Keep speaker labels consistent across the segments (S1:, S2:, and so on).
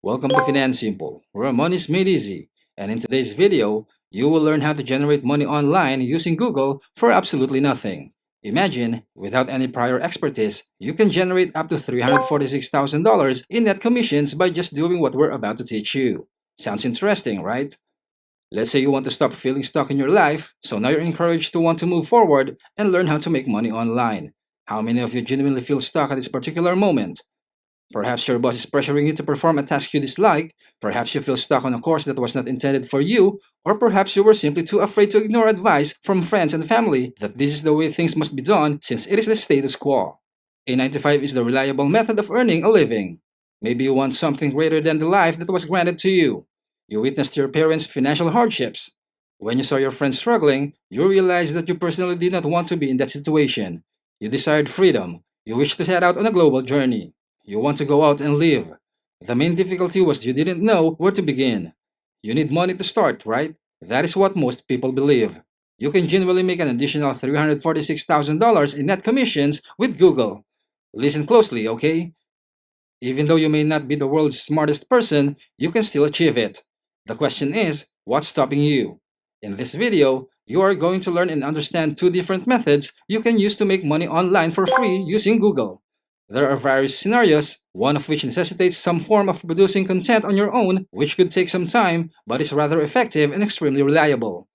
S1: Welcome to Finan Simple, where money is made easy. And in today's video, you will learn how to generate money online using Google for absolutely nothing. Imagine, without any prior expertise, you can generate up to $346,000 in net commissions by just doing what we're about to teach you. Sounds interesting, right? Let's say you want to stop feeling stuck in your life, so now you're encouraged to want to move forward and learn how to make money online. How many of you genuinely feel stuck at this particular moment? Perhaps your boss is pressuring you to perform a task you dislike, perhaps you feel stuck on a course that was not intended for you, or perhaps you were simply too afraid to ignore advice from friends and family that this is the way things must be done since it is the status quo. A 9 to 5 is the reliable method of earning a living. Maybe you want something greater than the life that was granted to you. You witnessed your parents' financial hardships. When you saw your friends struggling, you realized that you personally did not want to be in that situation. You desired freedom. You wished to set out on a global journey. You want to go out and live. The main difficulty was you didn't know where to begin. You need money to start, right? That is what most people believe. You can genuinely make an additional $346,000 in net commissions with Google. Listen closely, okay? Even though you may not be the world's smartest person, you can still achieve it. The question is, what's stopping you? In this video, you are going to learn and understand two different methods you can use to make money online for free using Google. There are various scenarios, one of which necessitates some form of producing content on your own, which could take some time, but is rather effective and extremely reliable.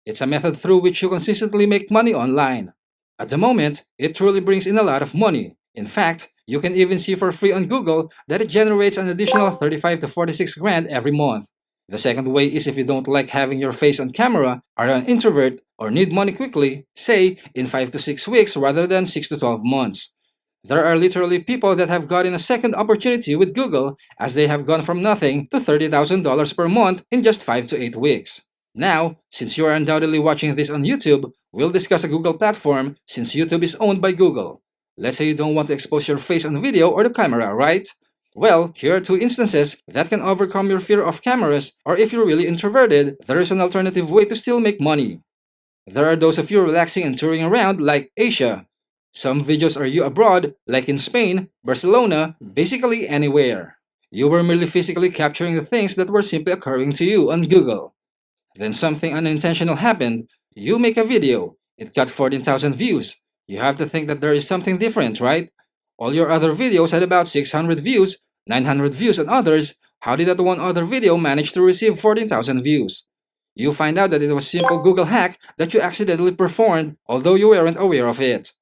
S1: It's a method through which you consistently make money online. At the moment, it truly brings in a lot of money. In fact, you can even see for free on Google that it generates an additional 35 to 46 grand every month. The second way is if you don't like having your face on camera, are an introvert, or need money quickly, say in 5 to 6 weeks rather than 6 to 12 months. There are literally people that have gotten a second opportunity with Google as they have gone from nothing to $30,000 per month in just 5 to 8 weeks. Now, since you are undoubtedly watching this on YouTube, we'll discuss a Google platform since YouTube is owned by Google. Let's say you don't want to expose your face on video or the camera, right? Well, here are two instances that can overcome your fear of cameras, or if you're really introverted, there is an alternative way to still make money. There are those of you relaxing and touring around like Asia. Some videos are you abroad, like in Spain, Barcelona, basically anywhere. You were merely physically capturing the things that were simply occurring to you on Google. Then something unintentional happened. You make a video. It got 14,000 views. You have to think that there is something different, right? All your other videos had about 600 views, 900 views, and others. How did that one other video manage to receive 14,000 views? You find out that it was a simple Google hack that you accidentally performed, although you weren't aware of it.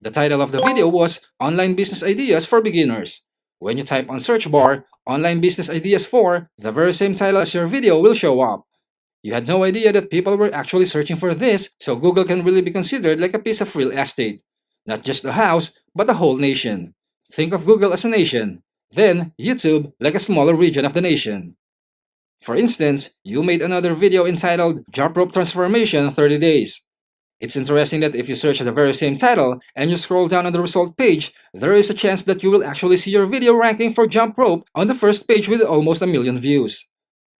S1: The title of the video was Online Business Ideas for Beginners. When you type on search bar, Online Business Ideas for, the very same title as your video will show up. You had no idea that people were actually searching for this, so Google can really be considered like a piece of real estate. Not just a house, but a whole nation. Think of Google as a nation. Then, YouTube like a smaller region of the nation. For instance, you made another video entitled Jump Rope Transformation 30 Days. It's interesting that if you search the very same title and you scroll down on the result page, there is a chance that you will actually see your video ranking for jump rope on the first page with almost a million views.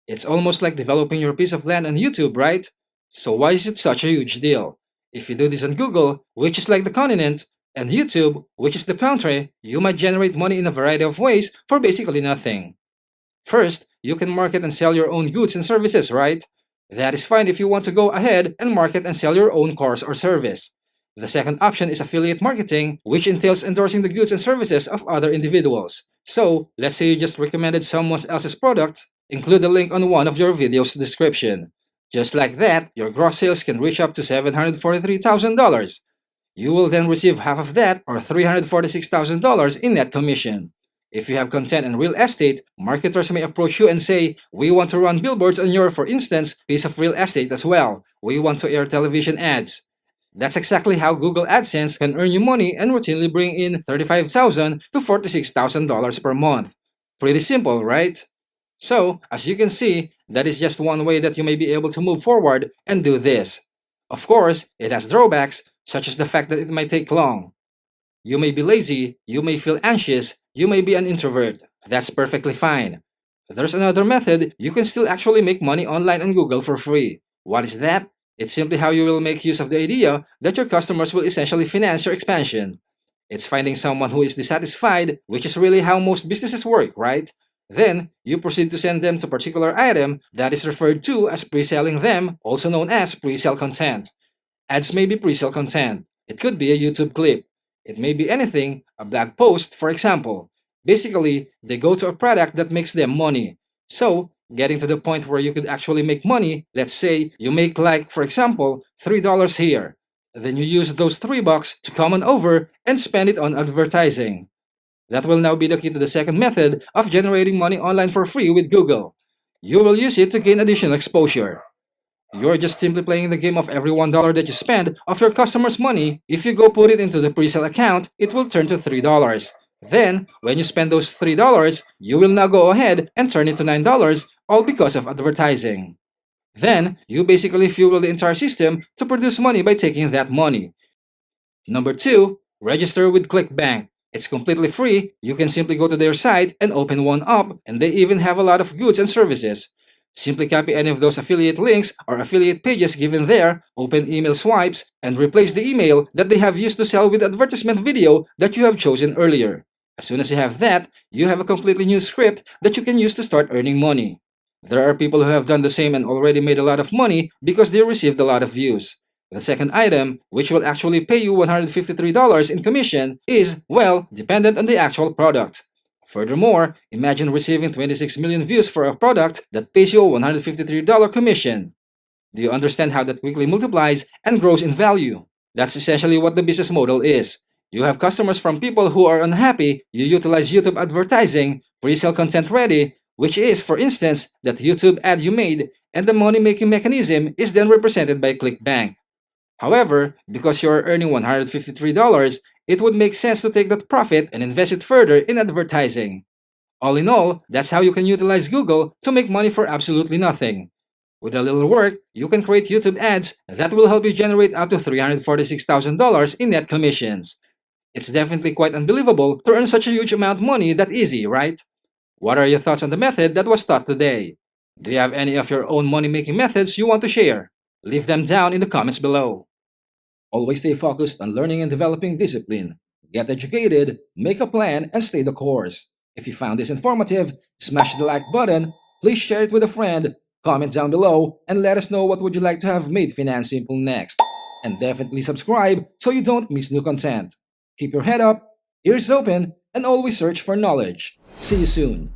S1: It's almost like developing your piece of land on YouTube, right? So why is it such a huge deal? If you do this on Google, which is like the continent, and YouTube, which is the country, you might generate money in a variety of ways for basically nothing. First, you can market and sell your own goods and services, right? That is fine if you want to go ahead and market and sell your own course or service. The second option is affiliate marketing, which entails endorsing the goods and services of other individuals. So, let's say you just recommended someone else's product, include the link on one of your video's description. Just like that, your gross sales can reach up to $743,000. You will then receive half of that, or $346,000 in net commission. If you have content and real estate, marketers may approach you and say, we want to run billboards on your, for instance, piece of real estate as well. We want to air television ads. That's exactly how Google AdSense can earn you money and routinely bring in $35,000 to $46,000 per month. Pretty simple, right? So, as you can see, that is just one way that you may be able to move forward and do this. Of course, it has drawbacks, such as the fact that it might take long. You may be lazy, you may feel anxious, you may be an introvert. That's perfectly fine. There's another method you can still actually make money online on Google for free. What is that? It's simply how you will make use of the idea that your customers will essentially finance your expansion. It's finding someone who is dissatisfied, which is really how most businesses work, right? Then, you proceed to send them to a particular item that is referred to as pre-selling them, also known as pre-sale content. Ads may be pre-sale content. It could be a YouTube clip. It may be anything, a blog post, for example. Basically, they go to a product that makes them money. So, getting to the point where you could actually make money, let's say you make like, for example, $3 here. Then you use those $3 to come on over and spend it on advertising. That will now be the key to the second method of generating money online for free with Google. You will use it to gain additional exposure. You're just simply playing the game of every $1 that you spend of your customers' money. If you go put it into the pre-sale account, it will turn to $3. Then, when you spend those $3, you will now go ahead and turn it to $9, all because of advertising. Then, you basically fuel the entire system to produce money by taking that money. Number 2, register with ClickBank. It's completely free. You can simply go to their site and open one up, and they even have a lot of goods and services. Simply copy any of those affiliate links or affiliate pages given there, open email swipes, and replace the email that they have used to sell with the advertisement video that you have chosen earlier. As soon as you have that, you have a completely new script that you can use to start earning money. There are people who have done the same and already made a lot of money because they received a lot of views. The second item, which will actually pay you $153 in commission, is, well, dependent on the actual product. Furthermore, imagine receiving 26 million views for a product that pays you a $153 commission. Do you understand how that quickly multiplies and grows in value? That's essentially what the business model is. You have customers from people who are unhappy, you utilize YouTube advertising, pre-sale content ready, which is, for instance, that YouTube ad you made, and the money-making mechanism is then represented by ClickBank. However, because you are earning $153, it would make sense to take that profit and invest it further in advertising. All in all, that's how you can utilize Google to make money for absolutely nothing. With a little work, you can create YouTube ads that will help you generate up to $346,000 in net commissions. It's definitely quite unbelievable to earn such a huge amount of money that easy, right? What are your thoughts on the method that was taught today? Do you have any of your own money-making methods you want to share? Leave them down in the comments below. Always stay focused on learning and developing discipline. Get educated, make a plan, and stay the course. If you found this informative, smash the like button, please share it with a friend, comment down below, and let us know what would you like to have made Finan Simple next. And definitely subscribe so you don't miss new content. Keep your head up, ears open, and always search for knowledge. See you soon.